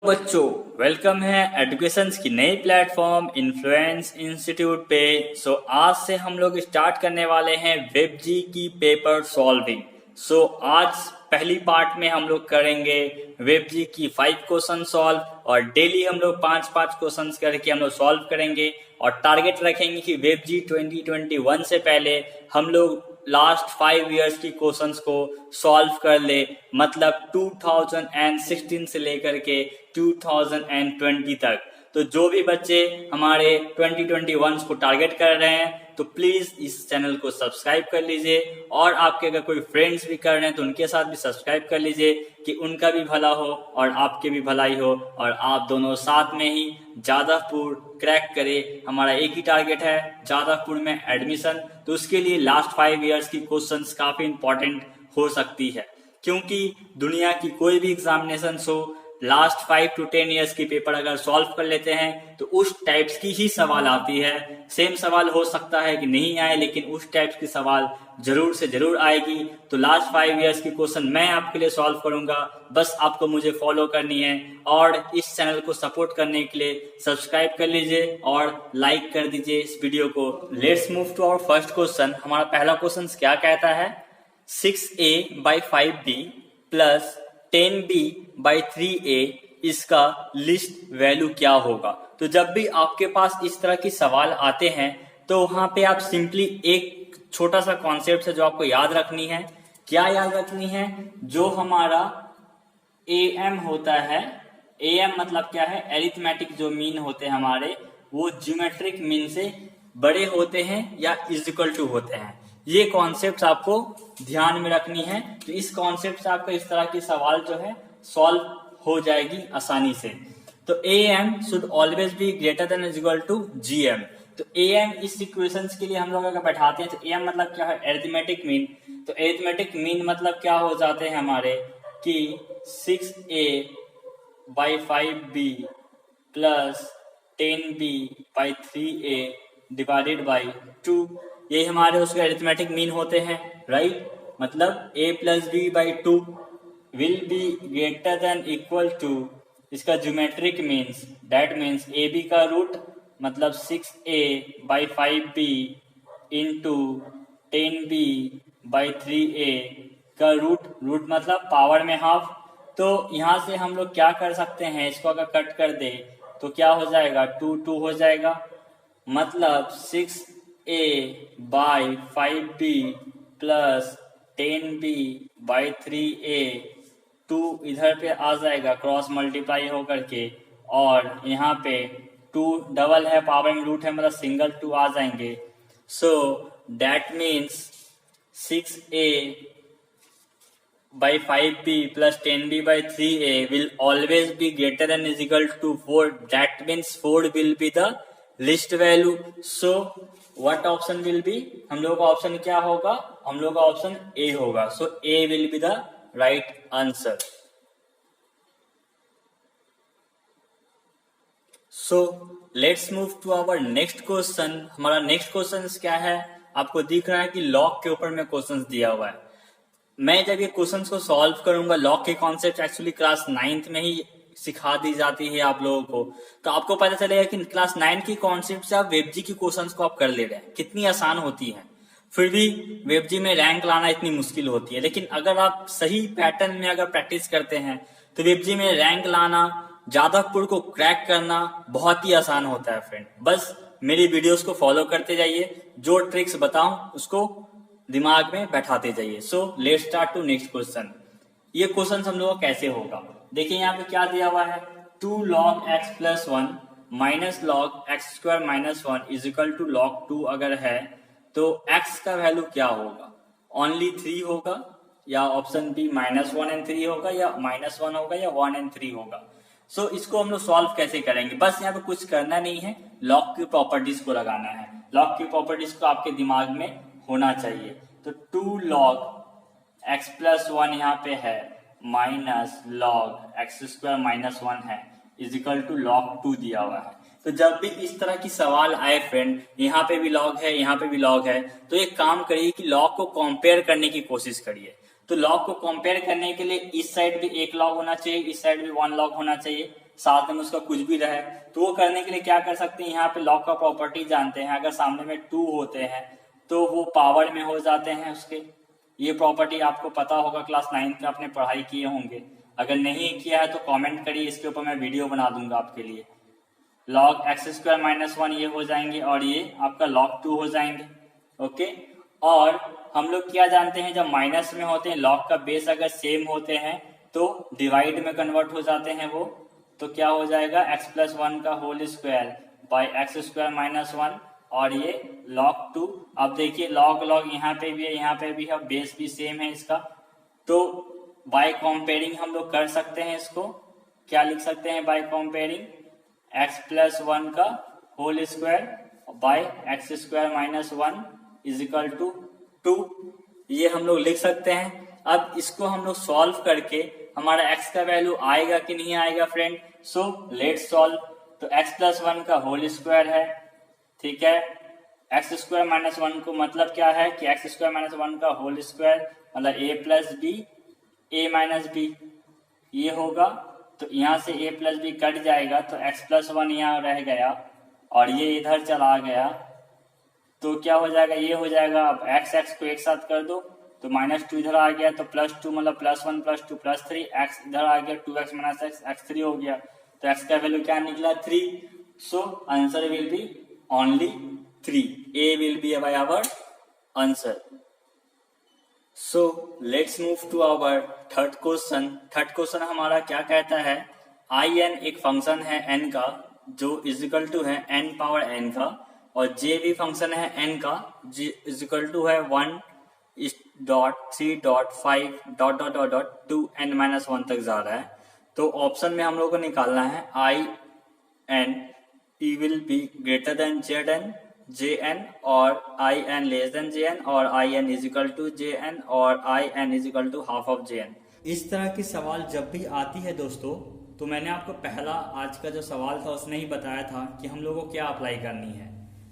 बच्चों, वेलकम है एजुकेशन की नई प्लेटफॉर्म इन्फ्लुएंस इंस्टीट्यूट पे। आज से हम लोग स्टार्ट करने वाले हैं वेबजी की पेपर सॉल्विंग। आज पहली पार्ट में हम लोग करेंगे वेबजी की 5 क्वेश्चन सॉल्व और डेली हम लोग 5-5 क्वेश्चन करके हम लोग सॉल्व करेंगे और टारगेट रखेंगे कि वेबजी 2021 से पहले हम लोग लास्ट 5 इयर्स की क्वेश्चंस को सॉल्व कर ले, मतलब 2016 से लेकर के 2020 तक। तो जो भी बच्चे हमारे 2021 को टारगेट कर रहे हैं तो प्लीज इस चैनल को सब्सक्राइब कर लीजिए और आपके अगर कोई फ्रेंड्स भी कर रहे हैं तो उनके साथ भी सब्सक्राइब कर लीजिए कि उनका भी भला हो और आपके भी भलाई हो और आप दोनों साथ में ही जादवपुर क्रैक करें। हमारा एक ही टारगेट है, जादवपुर में एडमिशन। तो उसके लिए लास्ट 5 इयर्स की क्वेश्चंस काफी इंपॉर्टेंट हो सकती है, क्योंकि दुनिया की कोई भी एग्जामिनेशन हो लास्ट 5 to 10 इयर्स की पेपर अगर सॉल्व कर लेते हैं तो उस टाइप्स की ही सवाल आती है। सेम सवाल हो सकता है कि नहीं आए, लेकिन उस टाइप्स की सवाल जरूर से जरूर आएगी। तो लास्ट 5 इयर्स की क्वेश्चन मैं आपके लिए सॉल्व करूंगा, बस आपको मुझे फॉलो करनी है और इस चैनल को सपोर्ट करने के लिए सब्सक्राइब कर लीजिए और लाइक कर दीजिए इस वीडियो को। Let's move to our first question. हमारा पहला क्वेश्चन क्या कहता है, 6a by 5b plus 10b by 3a इसका लिस्ट वैल्यू क्या होगा। तो जब भी आपके पास इस तरह की सवाल आते हैं तो वहां पे आप सिंपली एक छोटा सा कॉन्सेप्ट है जो आपको याद रखनी है। क्या याद रखनी है? जो हमारा am होता है, am मतलब क्या है, एरिथमेटिक जो मीन होते हैं हमारे, वो ज्योमेट्रिक मीन से बड़े होते हैं या इज इक्वल टू होते हैं। ये कॉन्सेप्ट आपको ध्यान में रखनी है। तो इस कॉन्सेप्ट से आपका इस तरह की सवाल जो है सॉल्व हो जाएगी आसानी से। तो am should always be greater than is equal to gm। तो am इस इक्वेशंस के लिए हम लोग अगर बैठाते हैं तो am मतलब क्या है, एरिथमेटिक मीन। तो एरिथमेटिक मीन मतलब क्या हो जाते हैं हमारे कि 6a by 5b plus 10b by 3a divided by 2, ये हमारे उसके अरिथमेटिक मीन होते हैं, राइट। मतलब a plus B by 2 will be greater than equal to इसका geometric means, that means A B का रूट मतलब 6a by 5b into 10b by 3a का रूट मतलब पावर में हाफ। तो यहां से हम लोग क्या कर सकते हैं, इसको अगर कट कर दे तो क्या हो जाएगा, 2 हो जाएगा। मतलब 6a by 5b plus 10b by 3a, 2 इधर पे आ जाएगा क्रॉस मल्टीप्लाई होकर के, और यहाँ पे 2 डबल है, पावर में रूट है, मतलब सिंगल 2 आ जाएंगे। So that means 6a by 5b plus 10b by 3a will always be greater than is equal to 4. That means 4 will be the list value. So what option will be? हम लोग का option क्या होगा, हम लोग का option A होगा। So A will be the right answer. So let's move to our next question. हमारा नेक्स्ट क्वेश्चन क्या है, आपको दिख रहा है कि लॉग के ऊपर में क्वेश्चन दिया हुआ है। मैं जब ये क्वेश्चंस को सॉल्व करूंगा, लॉग के कॉन्सेप्ट एक्चुअली क्लास 9th में ही सिखा दी जाती है आप लोगों को, तो आपको पता चलेगा कि क्लास 9 की कॉन्सेप्ट से आप वेबजी की क्वेश्चंस को आप कर ले रहे हैं, कितनी आसान होती है। फिर भी वेबजी में रैंक लाना इतनी मुश्किल होती है, लेकिन अगर आप सही पैटर्न में अगर प्रैक्टिस करते हैं तो वेबजी में रैंक लाना, जादवपुर को क्रैक करना बहुत ही आसान होता है फ्रेंड। बस मेरी वीडियोस को फॉलो करते जाइए, जो ट्रिक्स बताऊं उसको दिमाग में बैठाते जाइए। So let's start to next question. ये क्वेश्चन हम लोग कैसे होगा, देखिए यहाँ पे क्या दिया हुआ है, 2 log x plus 1 minus log x square minus 1 is equal to log 2 अगर है तो x का वैल्यू क्या होगा, ओनली 3 होगा, या ऑप्शन बी -1 and 3 होगा, या -1 होगा, या 1 and 3 होगा। सो इसको हम लोग सॉल्व कैसे करेंगे, बस यहाँ पे कुछ करना नहीं है, लॉग की प्रॉपर्टीज को लगाना है। लॉग की प्रॉपर्टीज को आपके दिमाग में होना चाहिए। तो 2 log x प्लस 1 यहाँ पे है minus log x square minus 1 है इज इक्वल टू log 2 दिया हुआ है। तो जब भी इस तरह की सवाल आए फ्रेंड, यहाँ पे भी log है, यहाँ पे भी log है, तो एक काम करिए कि log को कंपेयर करने की कोशिश करिए। तो लॉग को कंपेयर करने के लिए इस साइड भी एक लॉग होना चाहिए, इस साइड भी 1 लॉग होना चाहिए, साथ में उसका कुछ भी रहे। तो वो करने के लिए क्या कर सकते हैं, यहाँ पे लॉग का प्रॉपर्टी जानते हैं, अगर सामने में 2 होते हैं तो वो पावर में हो जाते हैं उसके। ये प्रॉपर्टी आपको पता होगा, क्लास 9 में आपने पढ़ाई किए होंगे, अगर नहीं किया है तो कमेंट करिए, इसके ऊपर मैं वीडियो बना दूंगा आपके लिए। log x² - 1 ये हो जाएंगे और ये आपका log 2 हो जाएंगे। ओके, और हम लोग क्या जानते हैं, जब माइनस में होते हैं log का बेस अगर सेम होते हैं तो डिवाइड में कन्वर्ट हो जाते हैं वो, तो क्या हो जाएगा x+1 का होल स्क्वायर बाई x² - 1 और ये log 2। अब देखिए log यहाँ पे भी है, यहाँ पे भी है, बेस भी सेम है इसका, तो बाय कंपेयरिंग हम लोग कर सकते हैं इसको। क्या लिख सकते हैं बाय कंपेयरिंग, x+1 का whole square by x² - 1 is equal to 2, ये हम लोग लिख सकते हैं। अब इसको हम लोग सॉल्व करके हमारा x का वैल्यू आएगा कि नहीं आएगा फ्रेंड, सो लेट्स सॉल्व। तो x+1 का होल स्क्वायर है, ठीक है, x² - 1 को मतलब क्या है कि x² - 1 का होल स्क्वायर मतलब a+b ये होगा। तो यहाँ से a+b कट जाएगा तो x+1 यहाँ रह गया और ये इधर चला गया, तो क्या हो जाएगा, ये हो जाएगा। अब x को एक साथ कर दो तो -2 इधर आ गया, तो +2 मतलब +1 +2 +3, x इधर आ गया 2x - x x3 हो गया, तो x का वैल्यू क्या निकला 3। So answer will be only 3, a will be our answer. So let's move to our third question. Third question हमारा क्या कहता है, in एक फंक्शन है n का जो इजिकल टू है n पावर n का, और j भी फंक्शन है n का j इजिकल टू है 1.3.5 ... 2n - 1 तक जा रहा है। तो ऑप्शन में हम लोग को निकालना है in e will be greater than jn और in लेस देन jn और in is equal to jn और in is equal to half of jn। इस तरह की सवाल जब भी आती है दोस्तों, तो मैंने आपको पहला आज का जो सवाल था उसने ही बताया था कि हम लोग को क्या अप्लाई करनी है,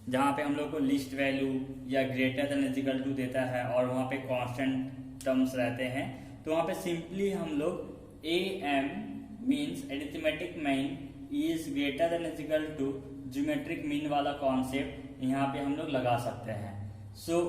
जहाँ पे हम लोग को लिस्ट वैल्यू या greater than is equal to देता है और वहाँ पे कांस्टेंट टर्म्स रहते हैं, तो वहाँ पे सिंपली हम लोग am means arithmetic mean is greater than is equal to geometric mean वाला कॉन्सेप्ट यहाँ पे हम लोग लगा सकते हैं। सो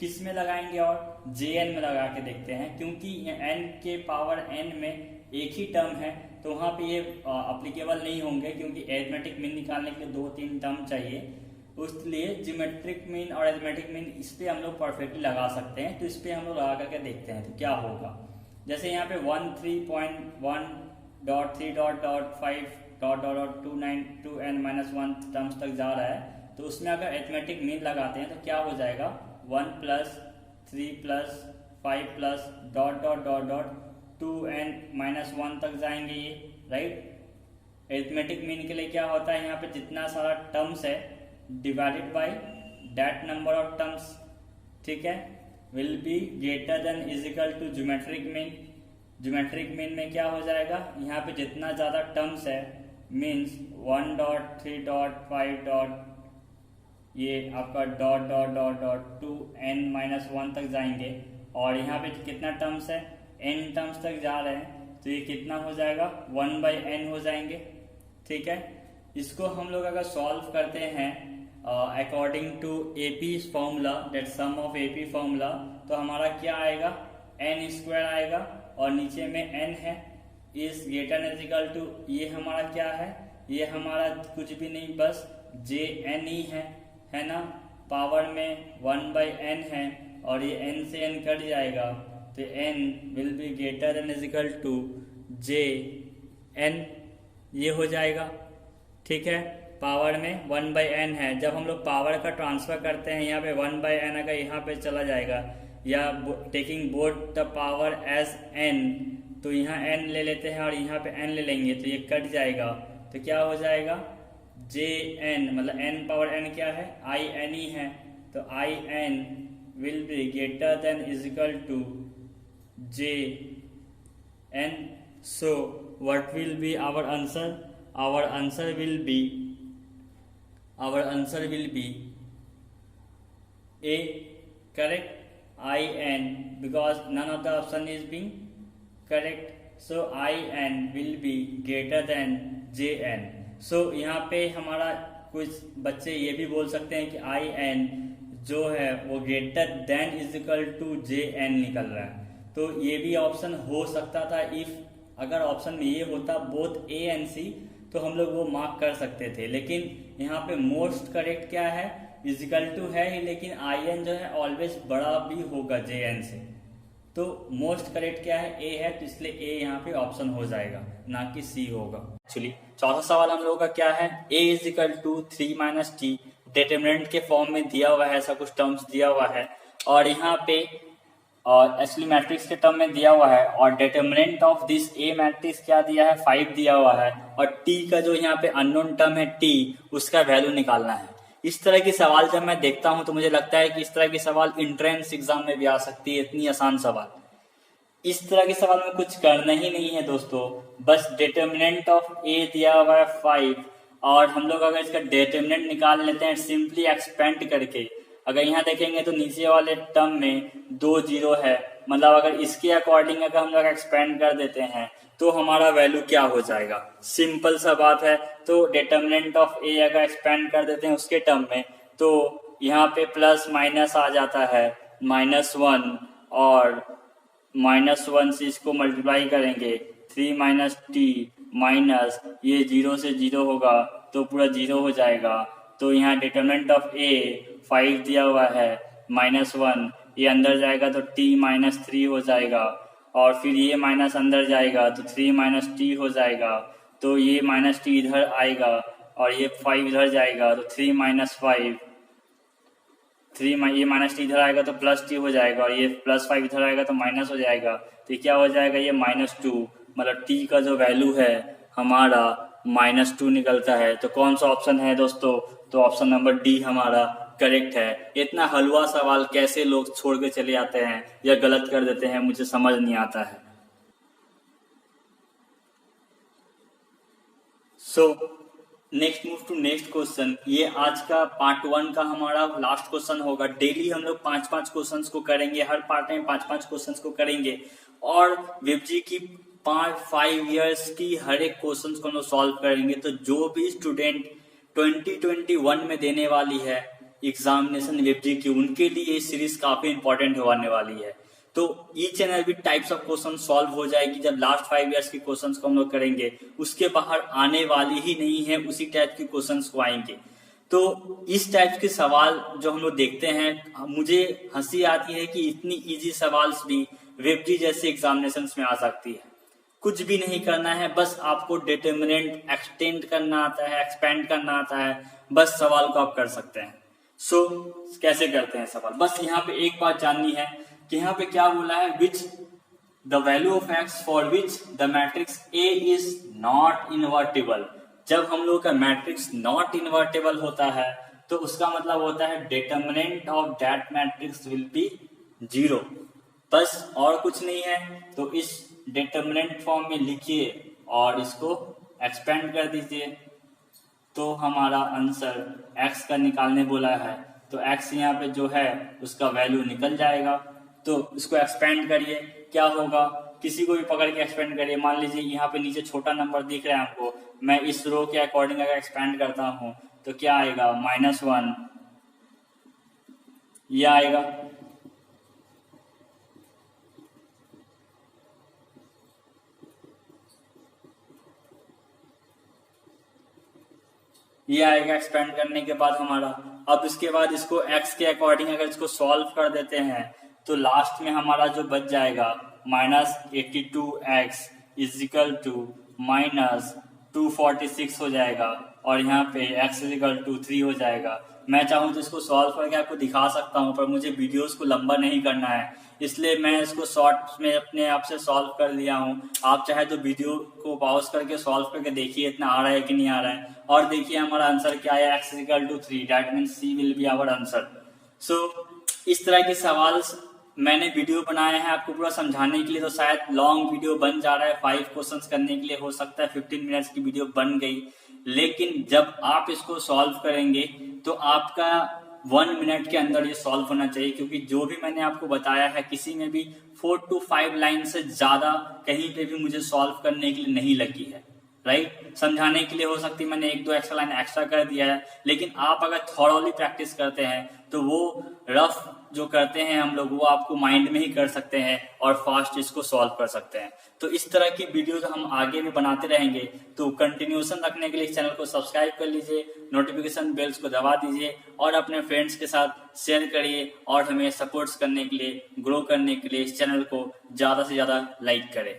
किस में लगाएंगे, और jn में लगा के देखते हैं, क्योंकि n के पावर n में एक ही टर्म है तो वहाँ पे ये अप्लीकेबल नहीं होंगे, क्योंकि एरिथमेटिक मीन निकालने के लिए 2-3 टर्म चाहिए, उसलिए ज्योमेट्रिक मीन और एरिथमेटिक मीन इस पे हम लोग परफेक्टली लगा सकते हैं। तो इस पे हम लोग लगा करके देखते हैं तो क्या होगा। जैसे यहाँ पे 1.3.1.5 टर्म्स तक जा रहा है, तो उसमें अगर एरिथमेटिक मीन लगाते हैं तो क्या हो जाएगा 1 + 3 + 5 + ... 2n - 1 तक जाएंगे ये, राइट। एरिथमेटिक मीन के लिए क्या होता है, यहाँ पे जितना सारा टर्म्स है divided by that number of terms, ठीक है, will be greater than is equal to geometric mean. Geometric mean में क्या हो जाएगा, यहाँ पे जितना ज्यादा टर्म्स है मीन्स 1.3.5 ये आपका ... 2n - 1 तक जाएंगे, और यहाँ पे कितना टर्म्स है n टर्म्स तक जा रहे हैं, तो ये कितना हो जाएगा 1/n हो जाएंगे, ठीक है। इसको हम लोग अगर सॉल्व करते हैं according to AP formula, that sum of AP formula, तो हमारा क्या आएगा n² आएगा, और नीचे में n है, is greater than equal to, ये हमारा क्या है, ये हमारा कुछ भी नहीं बस jn ही है ना, पावर में 1/n है, और ये n से n कट जाएगा, तो n will be greater than is equal to jn, ये हो जाएगा, ठीक है। पावर में 1/n है, जब हम लोग पावर का ट्रांसफर करते हैं यहाँ पे 1/n अगर यहाँ पे चला जाएगा, या taking both the power as n, तो यहाँ n ले लेते हैं और यहाँ पे n ले लेंगे तो ये कट जाएगा, तो क्या हो जाएगा jn, मतलब n पावर n क्या है in ही है, तो in will be greater than is equal to jn। So what will be our answer, our answer will be A, correct। I n because none of the option is being correct. So I n will be greater than j n. So यहाँ पे हमारा कुछ बच्चे ये भी बोल सकते हैं कि आई एन जो है वो greater than is equal to J N निकल रहा है, तो ये भी ऑप्शन हो सकता था। इफ अगर ऑप्शन में ये होता बोथ ए एंड सी तो हम लोग वो मार्क कर सकते थे, लेकिन यहाँ पे मोस्ट करेक्ट क्या है, इज इक्वल टू है ही, लेकिन आई एन जो है ऑलवेज बड़ा भी होगा जे एन से, तो मोस्ट करेक्ट क्या है, ए है, तो इसलिए ए यहाँ पे ऑप्शन हो जाएगा, ना कि सी होगा। एक्चुअली चौथा सवाल हम लोगों का क्या है, A is equal to 3 minus T determinant के फॉर्म में दिया हुआ है, ऐसा कुछ टर्म्स दिया हुआ है, और यहाँ पे एक्चुअली मैट्रिक्स के टर्म में दिया हुआ है, और determinant of this A matrix क्या दिया है, 5 दिया हुआ है, और टी का जो यहाँ पे अननोन टर्म है टी, उसका वैल्यू निकालना है। इस तरह की सवाल जब मैं देखता हूं तो मुझे लगता है कि इस तरह की सवाल इंट्रेंस एग्जाम में भी आ सकती है, इतनी आसान सवाल। इस तरह के सवाल में कुछ करना ही नहीं है दोस्तों, बस डिटरमिनेंट ऑफ ए दिया हुआ है 5, और हम लोग अगर इसका डिटरमिनेंट निकाल लेते हैं सिंपली एक्सपेंड करके, अगर यहाँ देखेंगे तो नीचे वाले टर्म में 2 जीरो है, मतलब अगर इसके अकॉर्डिंग अगर हम लोग एक्सपेंड कर देते हैं तो हमारा वैल्यू क्या हो जाएगा, सिंपल सा बात है। तो डिटरमिनेंट ऑफ ए अगर एक्सपेंड कर देते हैं उसके टर्म में, तो यहाँ पे प्लस माइनस आ जाता है -1, और -1 से इसको मल्टीप्लाई करेंगे 3 माइनस टी माइनस ये 0 से 0 होगा तो पूरा 0 हो जाएगा। तो यहाँ डिटरमिनेंट ऑफ ए 5 दिया हुआ है, -1 ये अंदर जाएगा तो t -3 हो जाएगा, और फिर ये माइनस अंदर जाएगा तो 3 माइनस टी हो जाएगा, तो ये माइनस टी इधर आएगा और ये 5 इधर जाएगा तो 3 माइनस 5, ये माइनस टी इधर आएगा तो प्लस टी हो जाएगा, और ये +5 इधर आएगा तो माइनस हो जाएगा, तो क्या हो जाएगा, ये -2, मतलब टी का जो वैल्यू है हमारा -2 निकलता है। तो कौन सा ऑप्शन है दोस्तों, तो ऑप्शन नंबर डी हमारा करेक्ट है। इतना हलवा सवाल कैसे लोग छोड़ के चले आते हैं या गलत कर देते हैं, मुझे समझ नहीं आता है। So next move to next question. ये आज का पार्ट 1 का हमारा लास्ट क्वेश्चन होगा। डेली हम लोग 5-5 क्वेश्चंस को करेंगे, हर पार्ट में 5-5 क्वेश्चंस को करेंगे, और वेबजी की 5 इयर्स की हर एक क्वेश्चन को हम लोग सॉल्व करेंगे। तो जो भी स्टूडेंट 2021 में देने वाली है एग्जामिनेशन वेबजी की, उनके लिए ये सीरीज काफी इंपॉर्टेंट होने वाली है। तो each and every types of question solve हो जाएगी। जब लास्ट 5 इयर्स के क्वेश्चंस को हम लोग करेंगे, उसके बाहर आने वाली ही नहीं है, उसी टाइप के क्वेश्चंस को आएंगे। तो इस टाइप के सवाल जो हम लोग देखते हैं, मुझे हंसी आती है कि इतनी इजी सवाल भी वेबजी जैसे एग्जामिनेशन में आ सकती है। कुछ भी नहीं करना है, बस आपको डिटरमिनेंट एक्सटेंड करना आता है, एक्सपेंड करना आता है, बस सवाल को आप कर सकते हैं। सो कैसे करते हैं सवाल, बस यहाँ पे एक बात जाननी है कि यहाँ पे क्या बोला है, which the value of x for which the matrix A is not invertible. जब हम लोग का मैट्रिक्स नॉट इनवर्टिबल होता है तो उसका मतलब होता है determinant of that matrix will be 0, बस और कुछ नहीं है। तो इस डिटरमिनेंट फॉर्म में लिखिए और इसको एक्सपेंड कर दीजिए, तो हमारा आंसर x का निकालने बोला है, तो x यहाँ पे जो है उसका वैल्यू निकल जाएगा। तो इसको एक्सपेंड करिए, क्या होगा, किसी को भी पकड़ के एक्सपेंड करिए। मान लीजिए यहाँ पे नीचे छोटा नंबर दिख रहा है हमको, मैं इस रो के अकॉर्डिंग अगर एक्सपेंड करता हूँ तो क्या आएगा, -1 ये आएगा, ये आएगा एक्सपेंड करने के बाद हमारा। अब इसके बाद इसको x के अकॉर्डिंग अगर इसको सॉल्व कर देते हैं तो लास्ट में हमारा जो बच जाएगा -82x इज इक्वल टू -246 हो जाएगा, और यहाँ पे x इज इक्वल टू 3 हो जाएगा। मैं चाहूँ तो इसको सॉल्व करके आपको दिखा सकता हूँ, पर मुझे वीडियोस को लंबा नहीं करना है, इसलिए मैं इसको शॉर्ट में अपने आप से सॉल्व कर लिया हूँ। आप चाहे तो वीडियो को पॉज करके सॉल्व करके देखिए इतना आ रहा है कि नहीं आ रहा है, और देखिए हमारा आंसर क्या है, x equal to 3, that means C will be our answer. So इस तरह के सवाल मैंने वीडियो बनाए हैं आपको पूरा समझाने के लिए, तो शायद लॉन्ग वीडियो बन जा रहा है, 5 क्वेश्चंस करने के लिए हो सकता है 15 मिनट्स की वीडियो बन गई, लेकिन जब आप इसको सॉल्व करेंगे तो आपका 1 मिनट के अंदर ये सॉल्व होना चाहिए, क्योंकि जो भी मैंने आपको बताया है किसी में भी 4 to 5 लाइन से ज्यादा कहीं पे भी मुझे सॉल्व करने के लिए नहीं लगी है, राइट। समझाने के लिए हो सकती है मैंने 1-2 एक्स्ट्रा लाइन एक्स्ट्रा कर दिया है, लेकिन आप अगर थॉरोली प्रैक्टिस करते हैं तो वो रफ जो करते हैं हम लोग वो आपको माइंड में ही कर सकते हैं और फास्ट इसको सॉल्व कर सकते हैं। तो इस तरह की वीडियोस हम आगे भी बनाते रहेंगे, तो कंटिन्यूएशन रखने के लिए चैनल को सब्सक्राइब कर लीजिए, नोटिफिकेशन बेल्स को दबा दीजिए और अपने फ्रेंड्स के साथ शेयर करिए और हमें सपोर्ट्स करने के लिए, ग्रो करने के लिए इस चैनल को ज्यादा से ज्यादा लाइक करें।